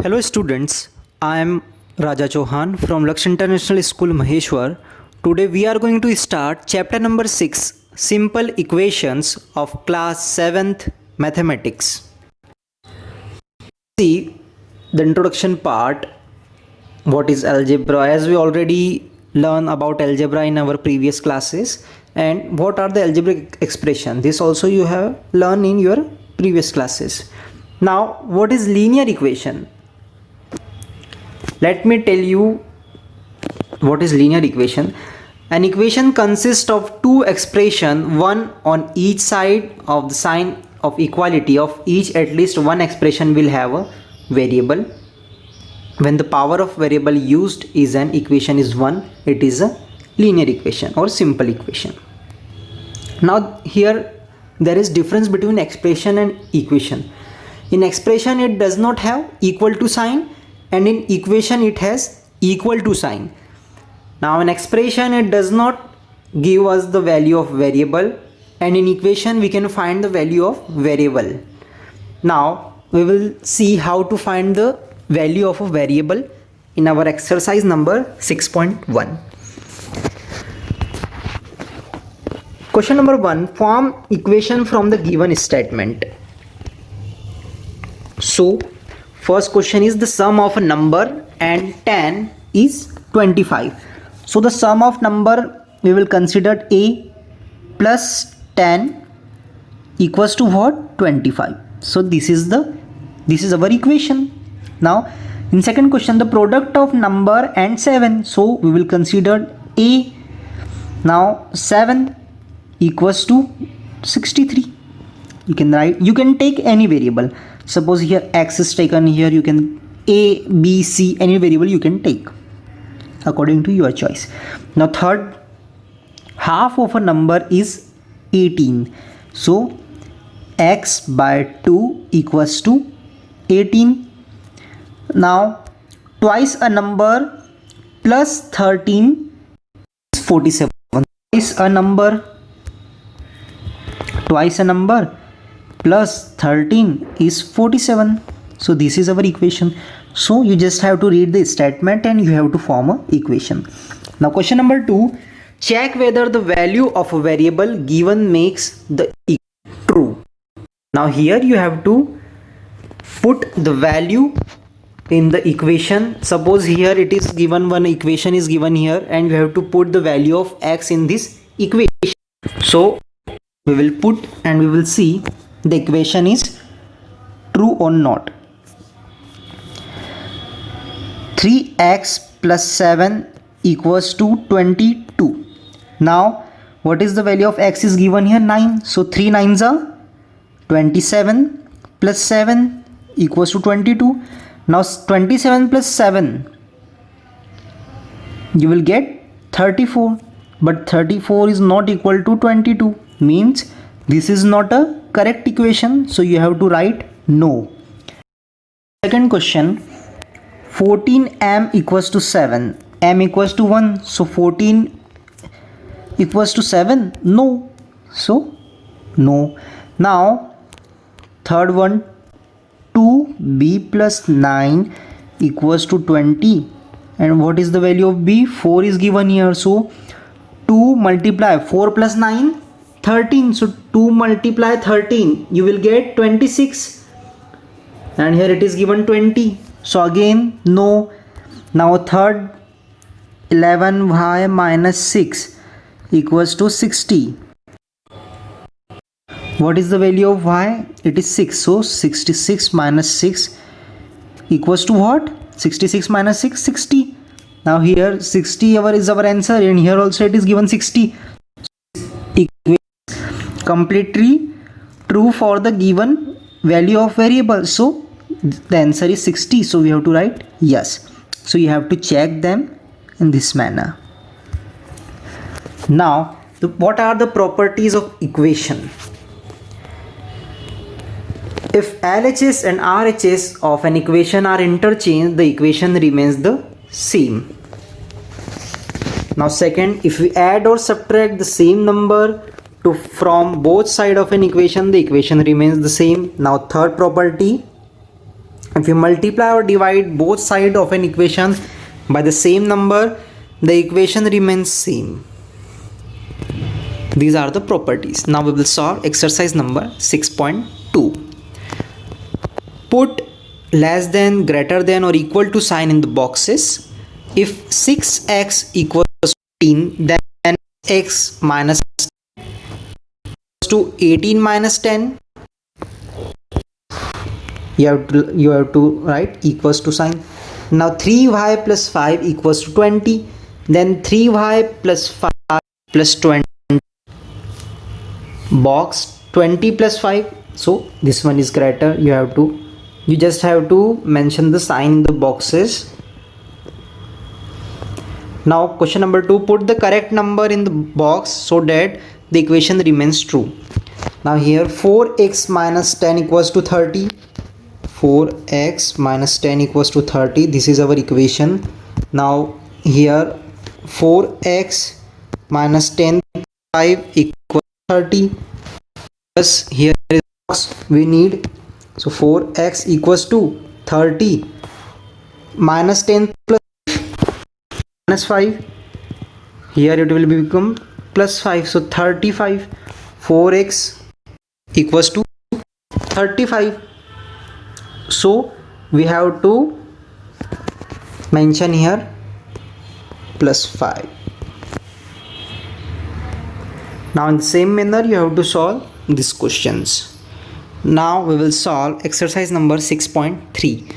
Hello students, I am Raja Chauhan from Laksh International School Maheshwar. Today we are going to start chapter number 6, Simple Equations of class 7th Mathematics. See the introduction part, what is algebra, as we already learn about algebra in our previous classes, and what are the algebraic expression. This also you have learned in your previous classes. Now what is linear equation? Let me tell you what is linear equation. An equation consists of two expressions, one on each side of the sign of equality of each. At least one expression will have a variable. When the power of variable used is an equation is 1, it is a linear equation or simple equation. Now here there is difference between expression and equation. In expression it does not have equal to sign, and in equation it has equal to sign. Now in expression it does not give us the value of variable, and in equation we can find the value of variable. Now we will see how to find the value of a variable in our exercise number 6.1. Question number 1, form equation from the given statement. So first question is the sum of a number and 10 is 25. So the sum of number we will consider a plus 10 equals to what? 25. So this is our equation. Now in second question, the product of number and 7. So we will consider a. Now 7 equals to 63. You can take any variable. Suppose here x is taken, here you can a, b, c, any variable you can take according to your choice. Now third, half of a number is 18. So x by 2 equals to 18. Now twice a number plus 13 is 47. Twice a number plus 13 is 47. So this is our equation. So you just have to read the statement and you have to form a equation. Now question number 2, check whether the value of a variable given makes the equation true. Now here you have to put the value in the equation. Suppose here it is given, one equation is given here, and you have to put the value of x in this equation. So we will put and we will see the equation is true or not. 3x plus 7 equals to 22. Now what is the value of x is given here? 9. So 3 9s are 27 plus 7 equals to 22. Now 27 plus 7 you will get 34, but 34 is not equal to 22, means this is not a correct equation. So you have to write no. Second question, 14m equals to 7, m equals to 1. So 14 equals to 7, no. So no. Now third one, 2b plus 9 equals to 20, and what is the value of b? 4 is given here. So 2 multiply 4 plus 9, 13. So 2 multiply 13, you will get 26, and here it is given 20. So again no. Now third, 11y minus 6 equals to 60. What is the value of y? It is 6. So 66 minus 6 equals to what? 66 minus 6, 60. Now here 60 is our answer, and here also it is given 60. Completely true for the given value of variable. So the answer is 60. So we have to write yes. So you have to check them in this manner. Now what are the properties of equation? If LHS and RHS of an equation are interchanged, the equation remains the same. Now second, if we add or subtract the same number from both sides of an equation, the equation remains the same. Now third property, If you multiply or divide both sides of an equation by the same number, the equation remains same. These are the properties. Now we will solve exercise number 6.2. Put less than, greater than or equal to sign in the boxes. If 6x equals 15, then x minus to 18 minus 10. You have to write equals to sign. Now 3y plus 5 equals to 20. Then 3y plus 5 plus 20. Box 20 plus 5. So this one is greater. You just have to mention the sign in the boxes. Now question number 2. Put the correct number in the box so that the equation remains true. Now here 4x minus 10 equals to 30. 4x minus 10 equals to 30. This is our equation. Now here 4x minus 10 5 equals 30. Plus here is box we need. So 4x equals to 30 minus 10 plus minus 5. Here it will become plus 5. So 35. 4x equals to 35. So we have to mention here plus 5. Now in the same manner you have to solve these questions. Now we will solve exercise number 6.3.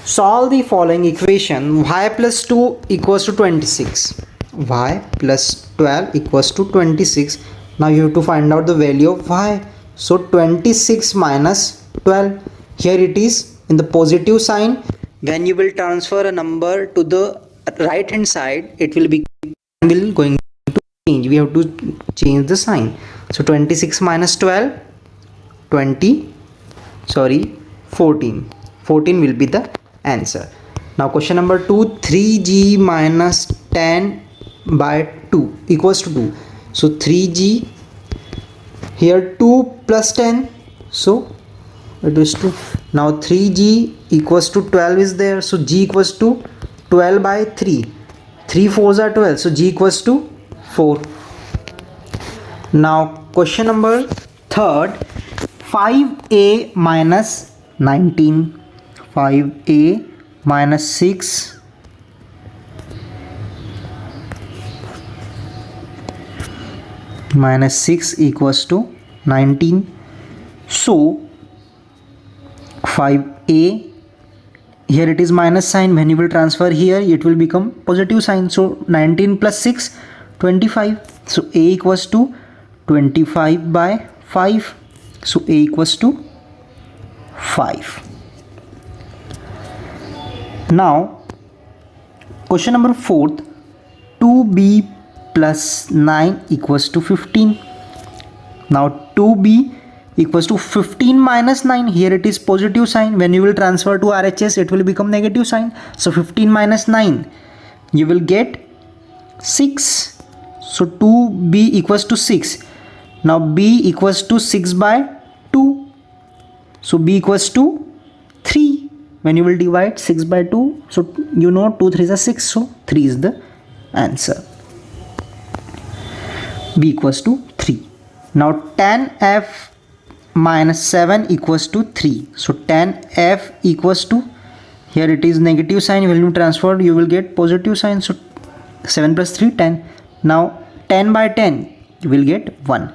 Solve the following equation. Y plus 2 equals to 26. Y plus 12 equals to 26. Now you have to find out the value of y. So 26 minus 12. Here it is in the positive sign. When you will transfer a number to the right hand side, it will going to change. We have to change the sign. So 26 minus 12, 14. 14 will be the answer. Now question number 2. 3g minus 10 by 2 equals to 2. So 3g, here 2 plus 10. So it is 2. Now 3g equals to 12 is there. So g equals to 12 by 3. 3 4s are 12. So g equals to 4. Now question number 3. 5a minus 19. 5a minus 6 minus 6 equals to 19. So 5a, here it is minus sign. When you will transfer here, it will become positive sign. So 19 plus 6, 25. So a equals to 25 by 5. So a equals to 5. Now question number 4. 2b plus 9 equals to 15. Now 2b equals to 15 minus 9. Here it is positive sign. When you will transfer to RHS, it will become negative sign. So 15 minus 9, you will get 6. So 2b equals to 6. Now b equals to 6 by 2. So b equals to 3. When you will divide 6 by 2, so you know 2 3s are 6. So 3 is the answer. B equals to 3. Now tan f minus 7 equals to 3. So tan f equals to, here it is negative sign. When you transfer, you will get positive sign. So 7 plus 3, 10. Now 10 by 10, you will get 1.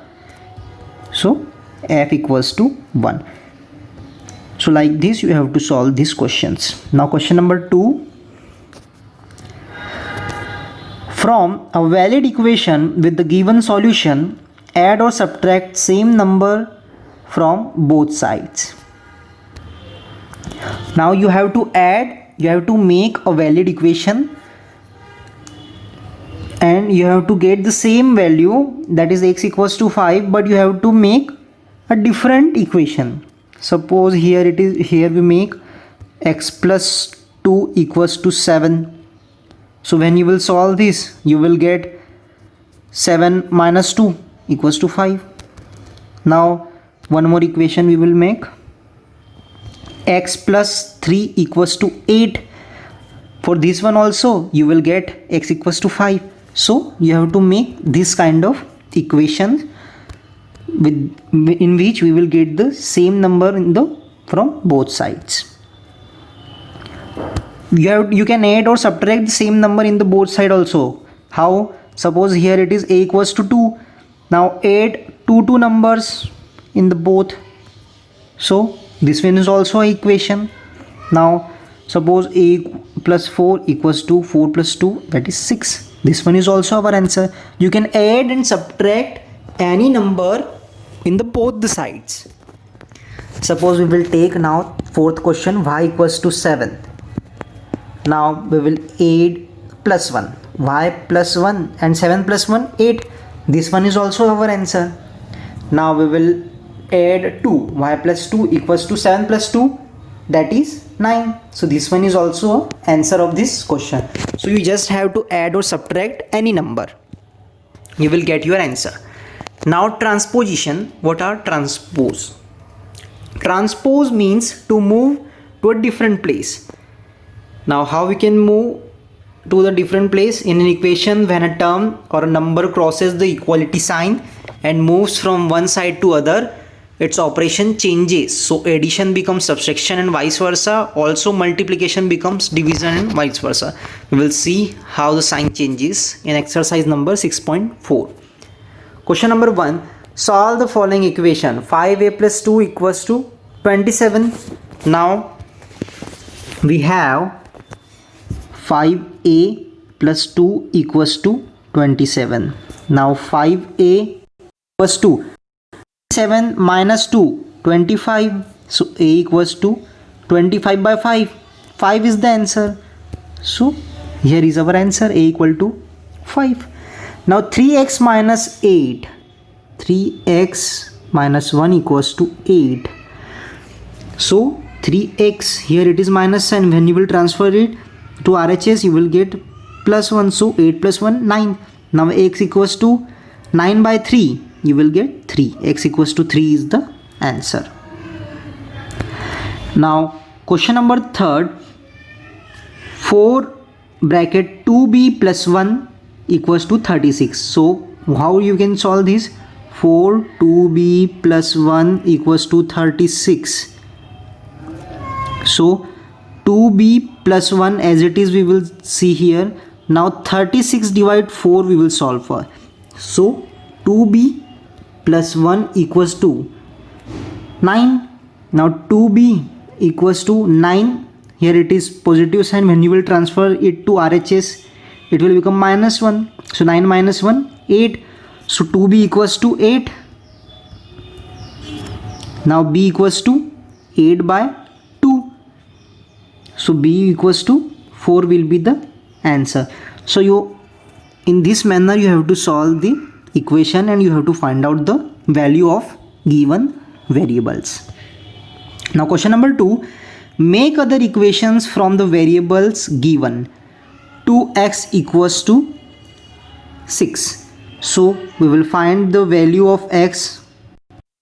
So f equals to 1. So like this you have to solve these questions. Now question number 2. From a valid equation with the given solution, add or subtract same number from both sides. Now you have to make a valid equation and you have to get the same value, that is x equals to 5, but you have to make a different equation. Suppose here we make x plus 2 equals to 7. So when you will solve this, you will get 7 minus 2 equals to 5. Now one more equation we will make. x plus 3 equals to 8. For this one also you will get x equals to 5. So you have to make this kind of equation in which we will get the same number from both sides. You can add or subtract the same number in the both side also. How? Suppose here it is a equals to 2. Now add two numbers in the both. So this one is also an equation. Now suppose a plus 4 equals to 4 plus 2, that is 6. This one is also our answer. You can add and subtract any number in the both the sides. Suppose we will take now fourth question, y equals to 7. Now we will add plus 1, y plus 1 and 7 plus 1, 8. This one is also our answer. Now we will add 2, y plus 2 equals to 7 plus 2, that is 9. So this one is also answer of this question. So you just have to add or subtract any number, you will get your answer. Now transposition. What are transpose? Transpose means to move to a different place. Now how we can move to the different place? In an equation, when a term or a number crosses the equality sign and moves from one side to other, its operation changes. So addition becomes subtraction and vice versa. Also multiplication becomes division and vice versa. We will see how the sign changes in exercise number 6.4. Question number 1. Solve the following equation. 5a plus 2 equals to 27. Now we have 5a plus 2 equals to 27. Now 5a equals to 7 minus 2, 25. So a equals to 25 by 5. 5 is the answer. So here is our answer, a equal to 5. Now 3x minus 8. 3x minus 1 equals to 8. So 3x, here it is minus, and when you will transfer it to RHS you will get plus 1. So 8 plus 1, 9. Now x equals to 9 by 3, you will get 3. X equals to 3 is the answer. Now question number 3. 4 bracket 2b plus 1 equals to 36. So how you can solve this? 4 2b plus 1 equals to 36. So 2b plus 1 as it is we will see here. Now 36 divide 4 we will solve for. So 2b plus 1 equals to 9. Now 2b equals to 9. Here it is positive sign. When you will transfer it to RHS it will become minus 1. So 9 minus 1, 8. So 2b equals to 8. Now b equals to 8 by 2. So b equals to 4 will be the answer. So you, in this manner you have to solve the equation and you have to find out the value of given variables. Now question number 2. Make other equations from the variables given. 2x equals to 6. So we will find the value of x,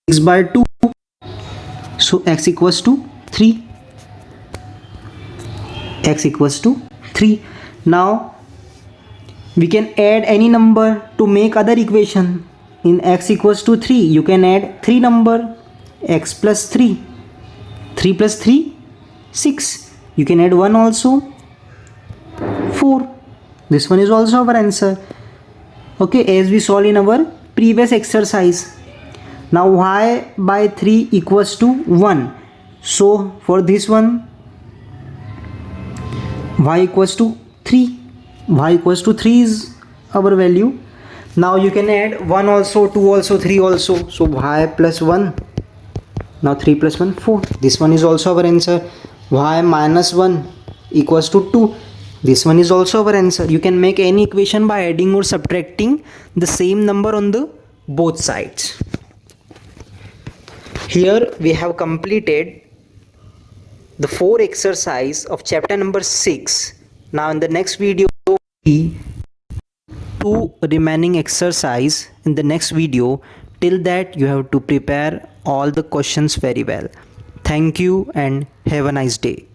6 by 2. So x equals to 3. X equals to 3. Now we can add any number to make other equation. In x equals to 3 you can add 3 number, x plus 3. 3 plus 3, 6. You can add 1 also, 4. This one is also our answer. Okay, as we solved in our previous exercise. Now y by 3 equals to 1. So for this one y equals to 3. Y equals to 3 is our value. Now you can add 1 also, 2 also, 3 also. So y plus 1. Now 3 plus 1, 4. This one is also our answer. Y minus 1 equals to 2. This one is also our answer. You can make any equation by adding or subtracting the same number on the both sides. Here we have completed the 4 exercise of chapter number 6. Now in the next video, 2 remaining exercise in the next video. Till that you have to prepare all the questions very well. Thank you and have a nice day.